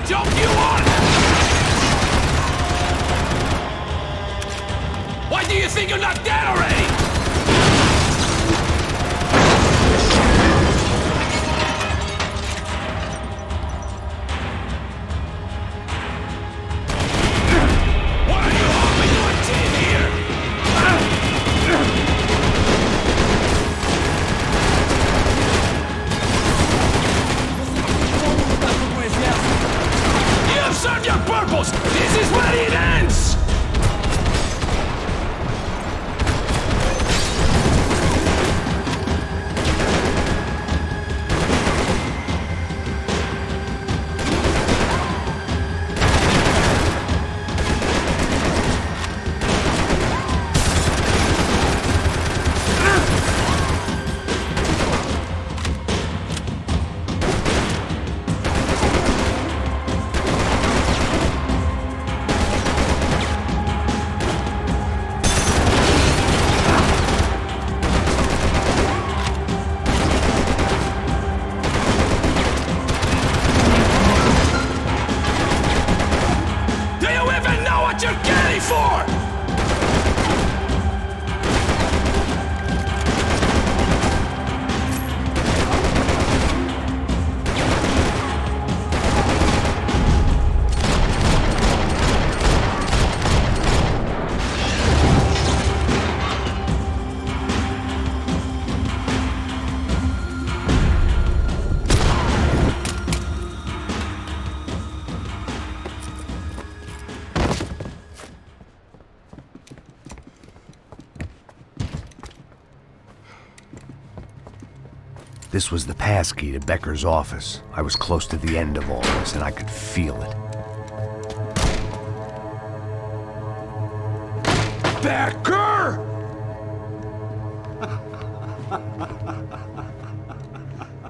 Don't you want? Why do you think you're not dead already? What are you all doing here? You have served your purpose! This is where it ends! What you're getting for? This was the passkey to Becker's office. I was close to the end of all this, and I could feel it. Becker!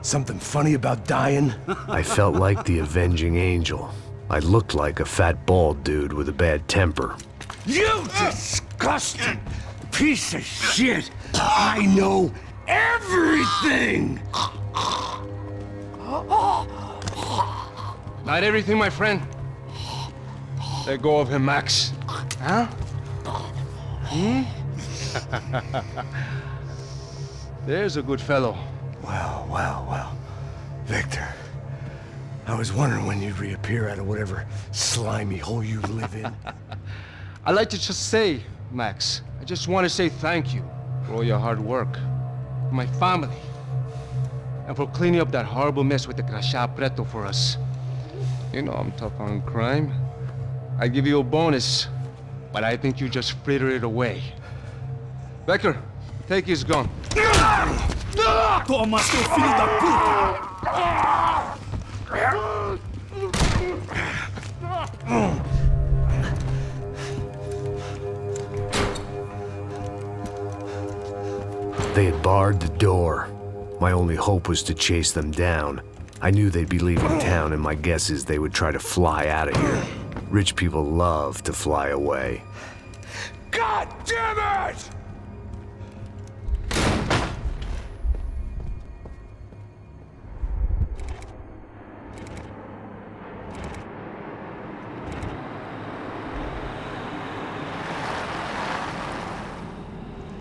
Something funny about dying? I felt like the avenging angel. I looked like a fat bald dude with a bad temper. You disgusting piece of shit! I know everything! Not everything, my friend. Let go of him, Max. Huh? There's a good fellow. Well. Victor, I was wondering when you'd reappear out of whatever slimy hole you live in. I'd like to just say, Max, I just want to say thank you for all your hard work, for my family, and for cleaning up that horrible mess with the Crachá Preto for us. You know I'm tough on crime. I'd give you a bonus, but I think you just fritter it away. Becker, take his gun. Toma, seu filho da puta! They had barred the door. My only hope was to chase them down. I knew they'd be leaving town, and my guess is they would try to fly out of here. Rich people love to fly away. God damn it!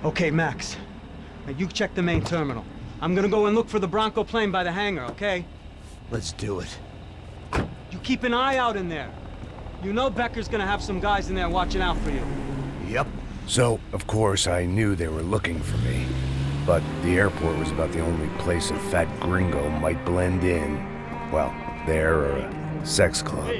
Okay, Max. Now you check the main terminal. I'm gonna go and look for the Bronco plane by the hangar, okay? Let's do it. You keep an eye out in there. You know Becker's gonna have some guys in there watching out for you. Yep. So, of course, I knew they were looking for me. But the airport was about the only place a fat gringo might blend in. Well, there or a sex club.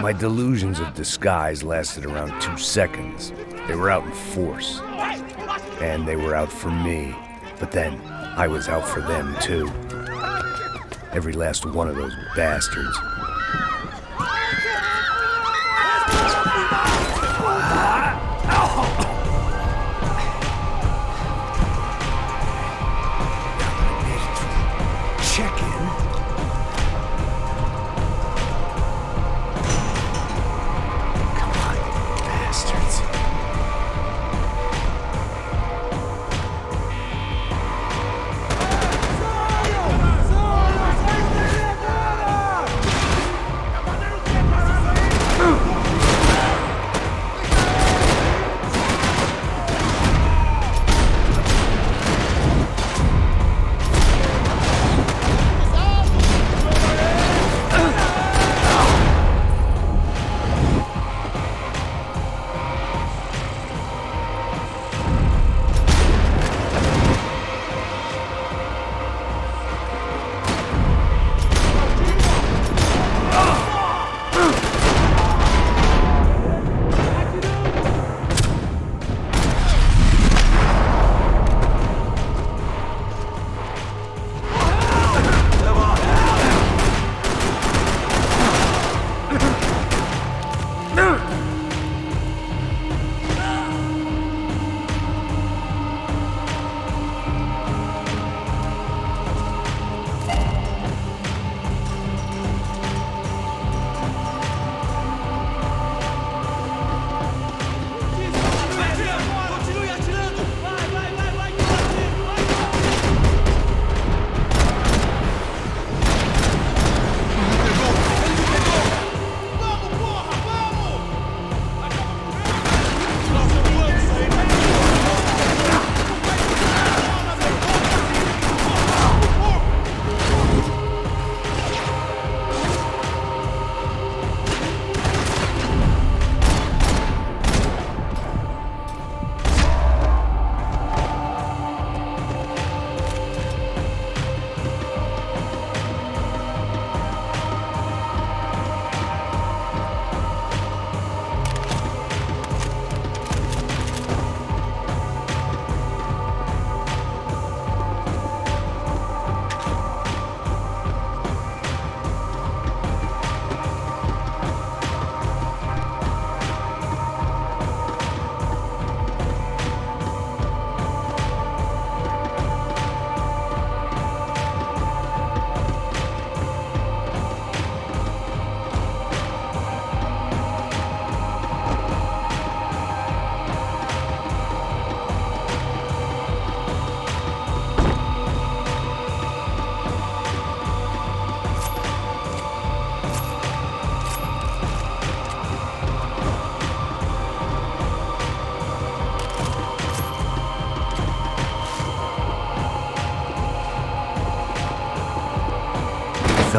My delusions of disguise lasted around 2 seconds. They were out in force. And they were out for me. But then, I was out for them too. Every last one of those bastards. Check in. Come on, bastards.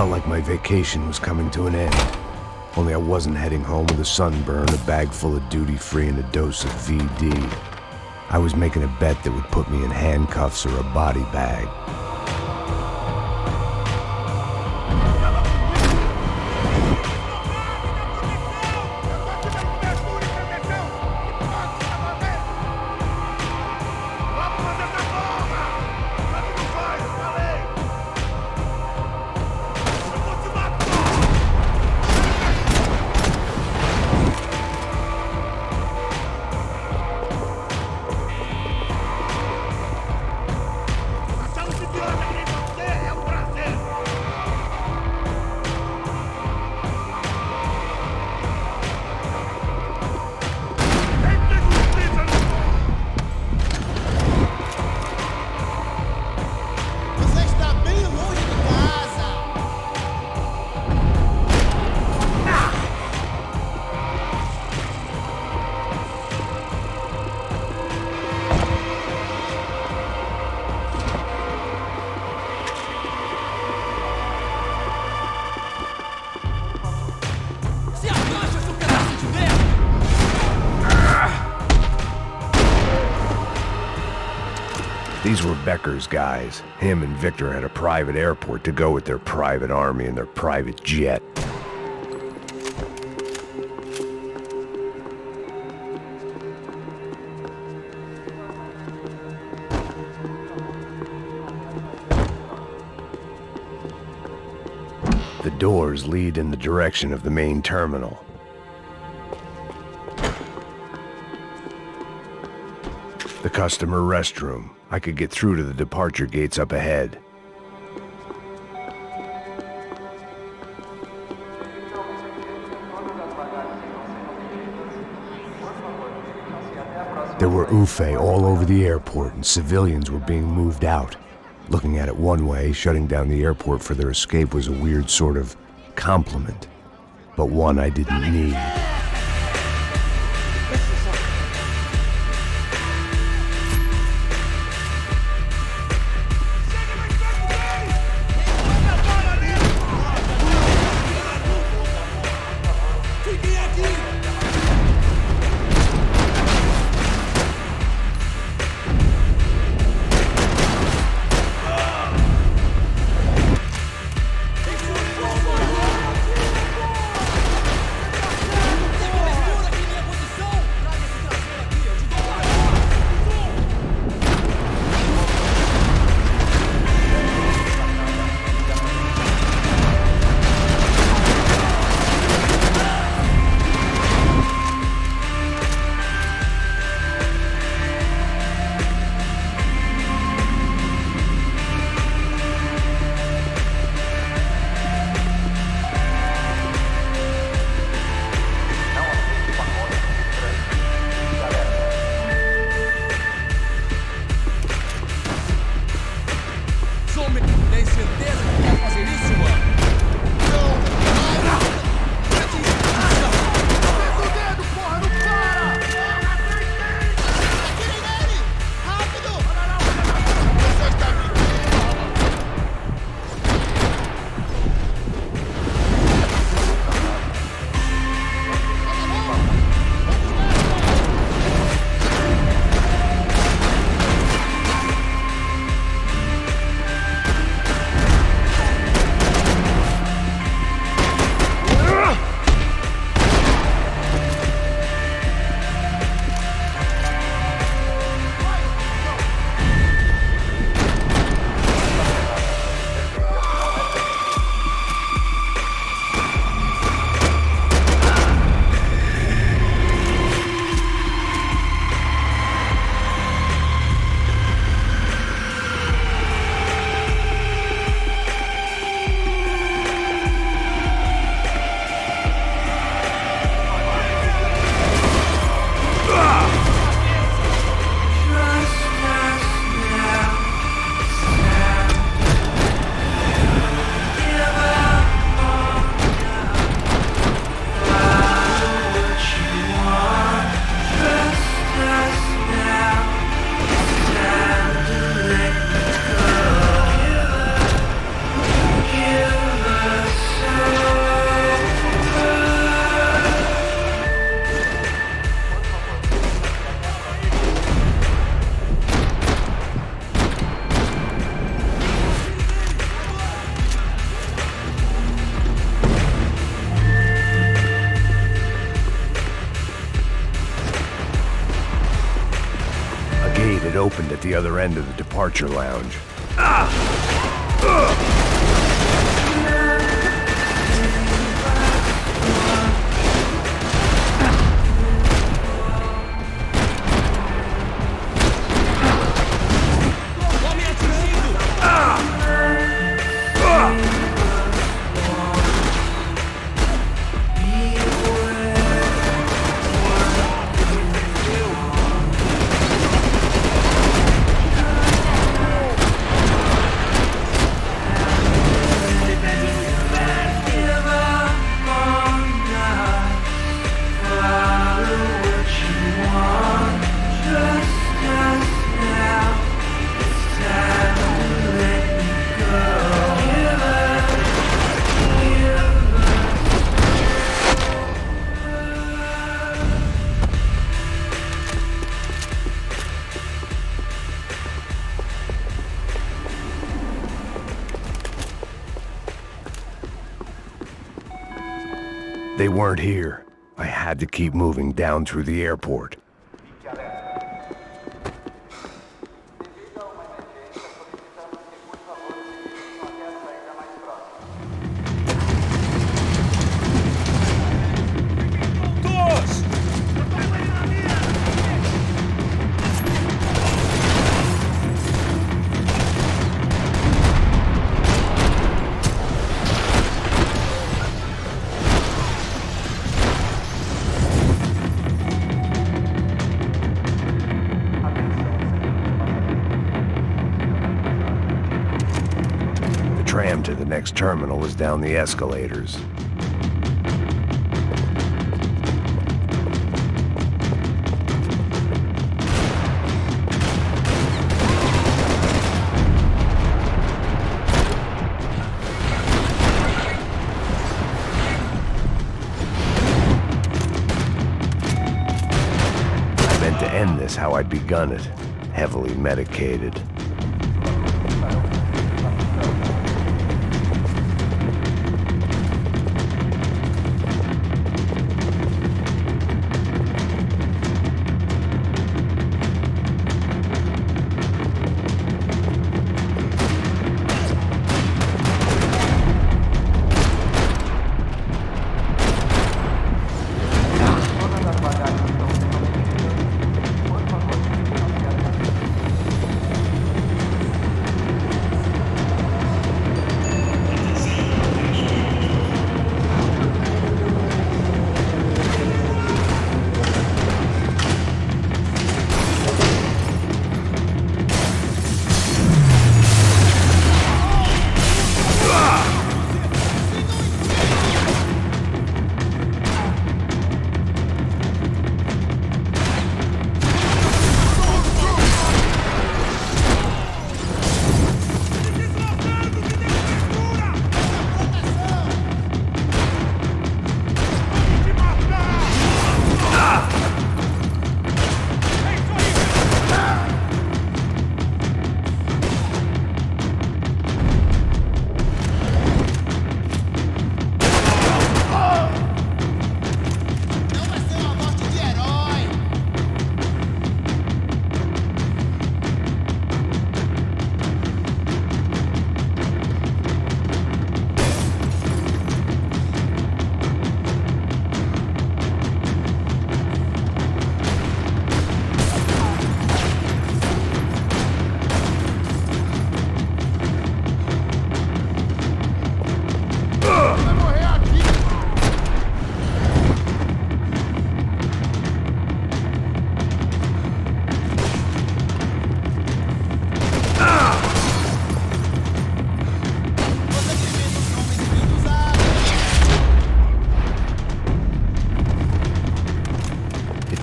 felt like my vacation was coming to an end. Only I wasn't heading home with a sunburn, a bag full of duty-free, and a dose of VD. I was making a bet that would put me in handcuffs or a body bag. These were Becker's guys. Him and Victor had a private airport to go with their private army and their private jet. The doors lead in the direction of the main terminal. The customer restroom. I could get through to the departure gates up ahead. There were UFE all over the airport, and civilians were being moved out. Looking at it one way, shutting down the airport for their escape was a weird sort of compliment, but one I didn't need. had opened at the other end of the departure lounge. They weren't here. I had to keep moving down through the airport. The tram to the next terminal was down the escalators. I meant to end this how I'd begun it, heavily medicated.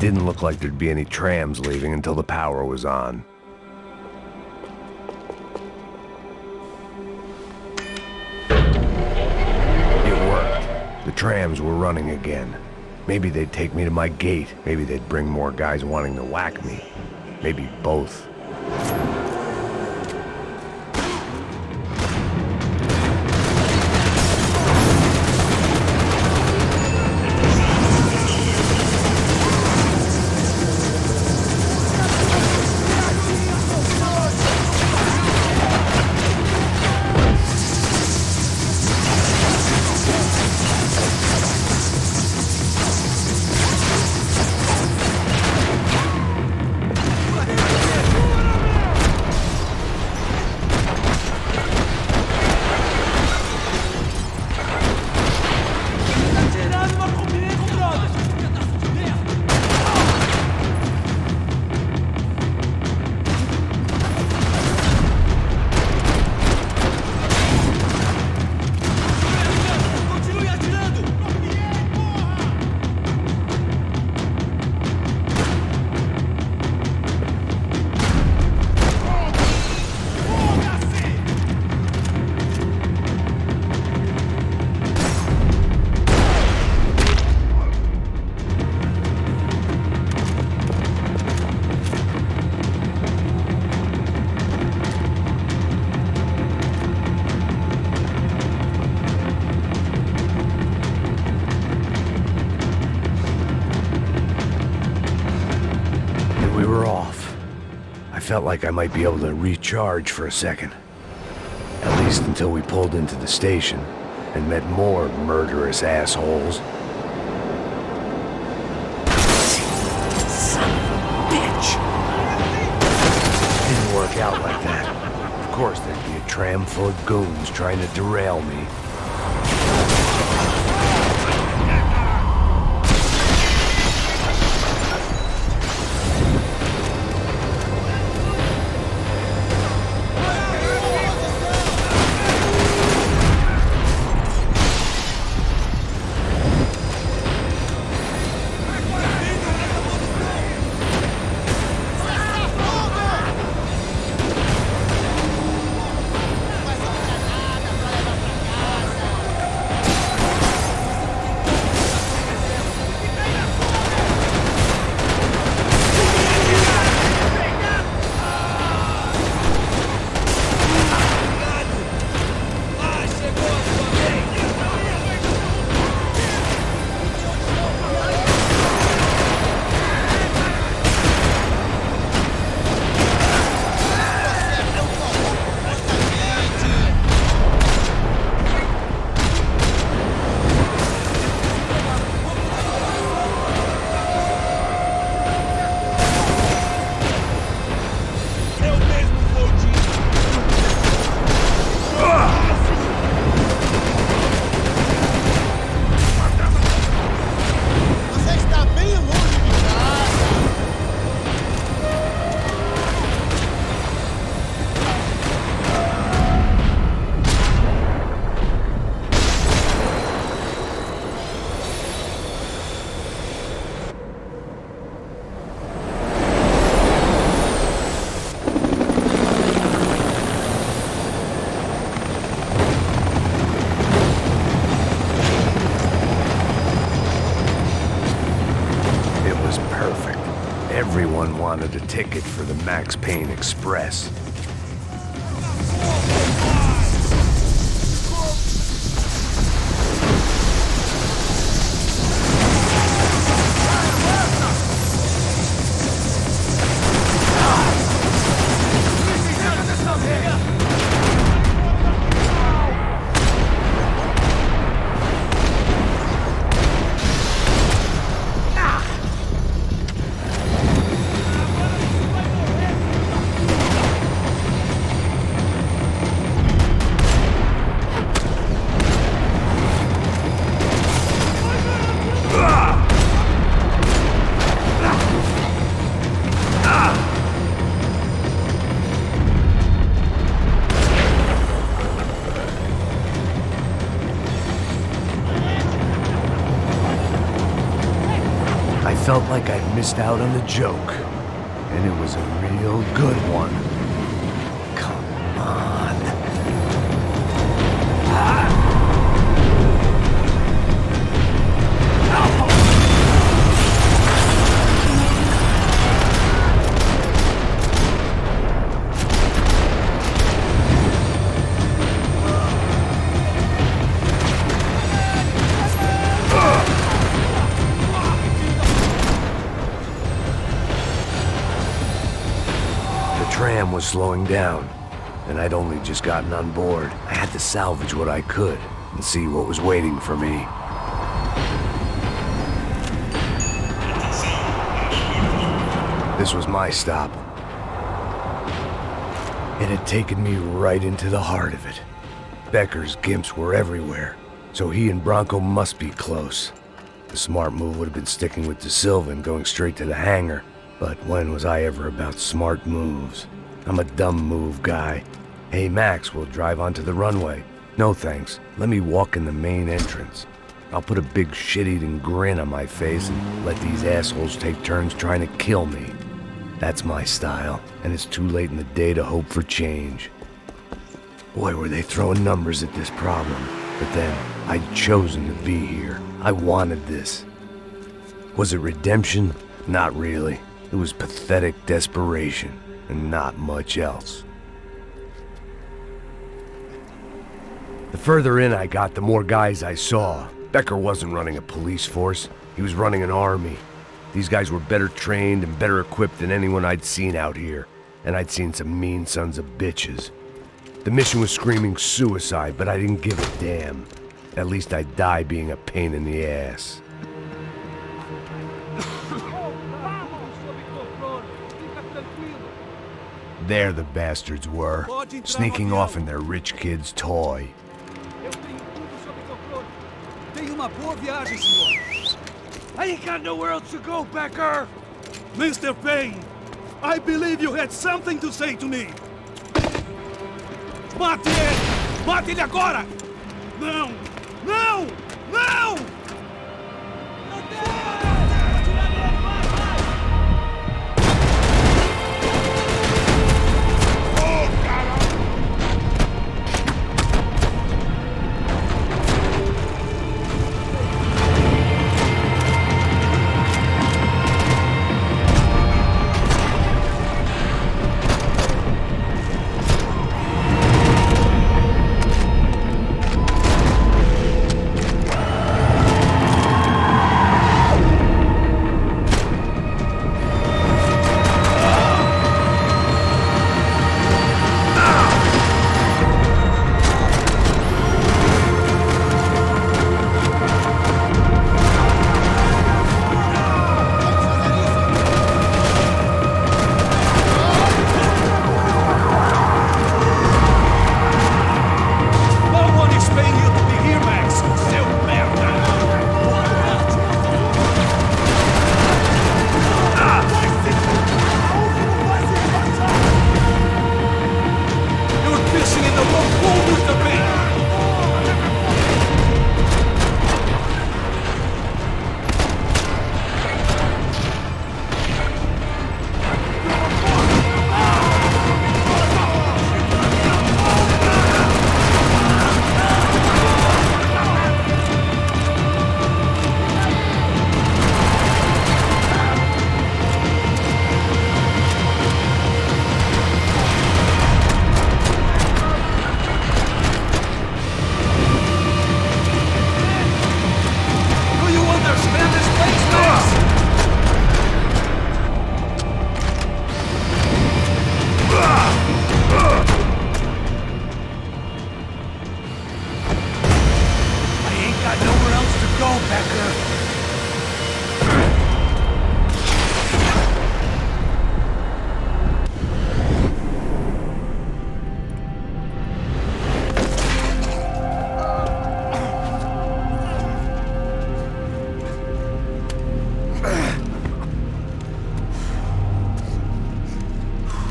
Didn't look like there'd be any trams leaving until the power was on. It worked. The trams were running again. Maybe they'd take me to my gate. Maybe they'd bring more guys wanting to whack me. Maybe both. felt like I might be able to recharge for a second. At least until we pulled into the station and met more murderous assholes. Son of a bitch! Didn't work out like that. Of course, there'd be a tram full of goons trying to derail me. Everyone wanted a ticket for the Max Payne Express. I felt like I'd missed out on the joke, and it was a real good one. Come on. The tram was slowing down, and I'd only just gotten on board. I had to salvage what I could and see what was waiting for me. This was my stop. It had taken me right into the heart of it. Becker's gimps were everywhere, so he and Bronco must be close. The smart move would have been sticking with De Silva and going straight to the hangar. But when was I ever about smart moves? I'm a dumb move guy. Hey Max, we'll drive onto the runway. No thanks, let me walk in the main entrance. I'll put a big shit-eating grin on my face and let these assholes take turns trying to kill me. That's my style, and it's too late in the day to hope for change. Boy, were they throwing numbers at this problem. But then, I'd chosen to be here. I wanted this. Was it redemption? Not really. It was pathetic desperation, and not much else. The further in I got, the more guys I saw. Becker wasn't running a police force. He was running an army. These guys were better trained and better equipped than anyone I'd seen out here. and I'd seen some mean sons of bitches. The mission was screaming suicide, but I didn't give a damn. At least I'd die being a pain in the ass. There the bastards were, sneaking off in their rich kid's toy. Tenha uma boa viagem, senhor. I ain't got nowhere else to go, Becker! Mr. Payne, I believe you had something to say to me. Mate ele! Mate ele agora! Não! Não! Não!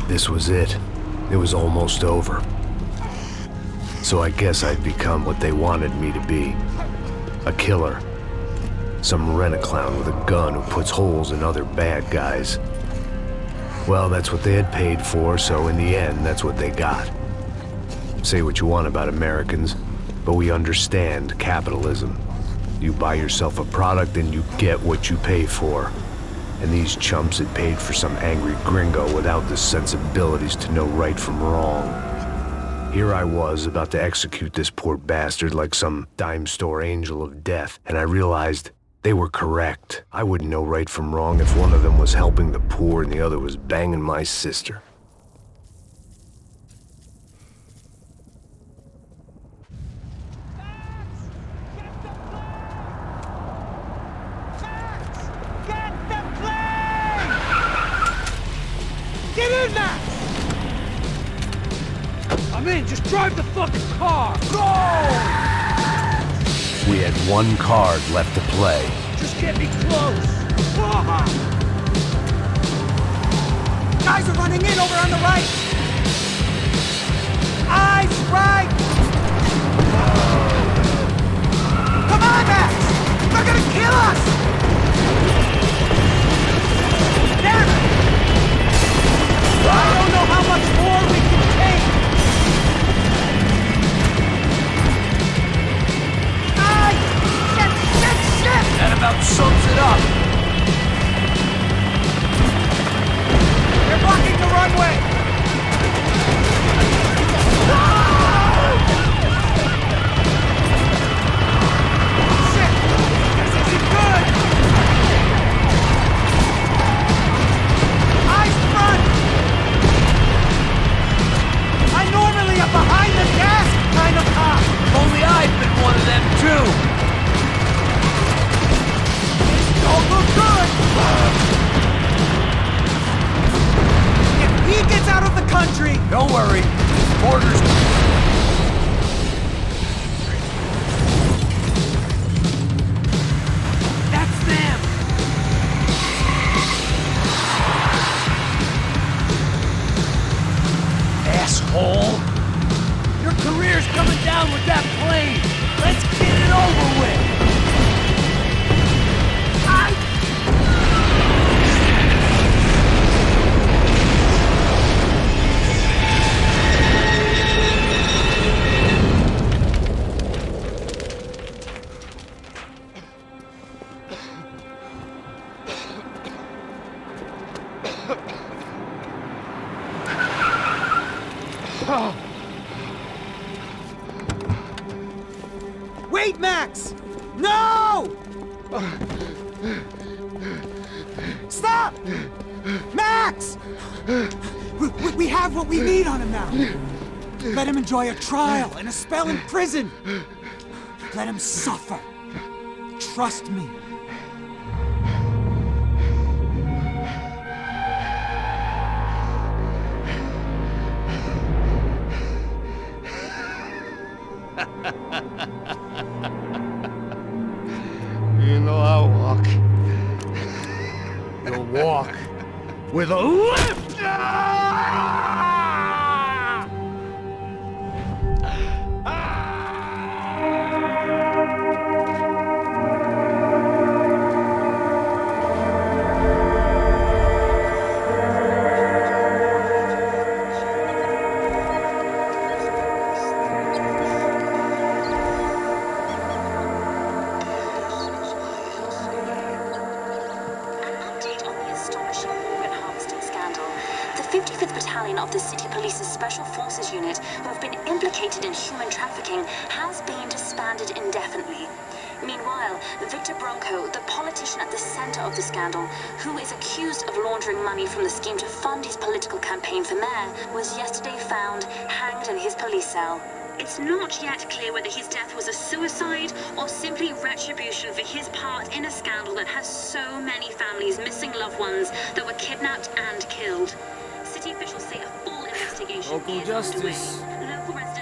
This was it. It was almost over. So I guess I'd become what they wanted me to be. A killer. Some rent-a-clown with a gun who puts holes in other bad guys. Well, that's what they had paid for, so in the end, that's what they got. Say what you want about Americans, but we understand capitalism. You buy yourself a product and you get what you pay for. And these chumps had paid for some angry gringo without the sensibilities to know right from wrong. Here I was, about to execute this poor bastard like some dime store angel of death, and I realized they were correct. I wouldn't know right from wrong if one of them was helping the poor and the other was banging my sister. I'm in, just drive the fucking car! Go! We had one card left to play. Just get me close! Guys are running in over on the right! Eyes right! Come on, Max! They're gonna kill us! Damn it! I don't know how much more we can take! Shit! That about sums it up! They're blocking the runway! Shit! This isn't good! down with that plane! Let's get it over with! Wait, Max! No! Stop! Max! We have what we need on him now. Let him enjoy a trial and a spell in prison. Let him suffer. Trust me. You know I'll walk. You'll walk with a limp! The 55th Battalion of the City Police's Special Forces Unit, who have been implicated in human trafficking, has been disbanded indefinitely. Meanwhile, Victor Bronco, the politician at the center of the scandal, who is accused of laundering money from the scheme to fund his political campaign for mayor, was yesterday found hanged in his police cell. It's not yet clear whether his death was a suicide or simply retribution for his part in a scandal that has so many families missing loved ones that were kidnapped and killed. City officials say a full investigation is underway. Local residents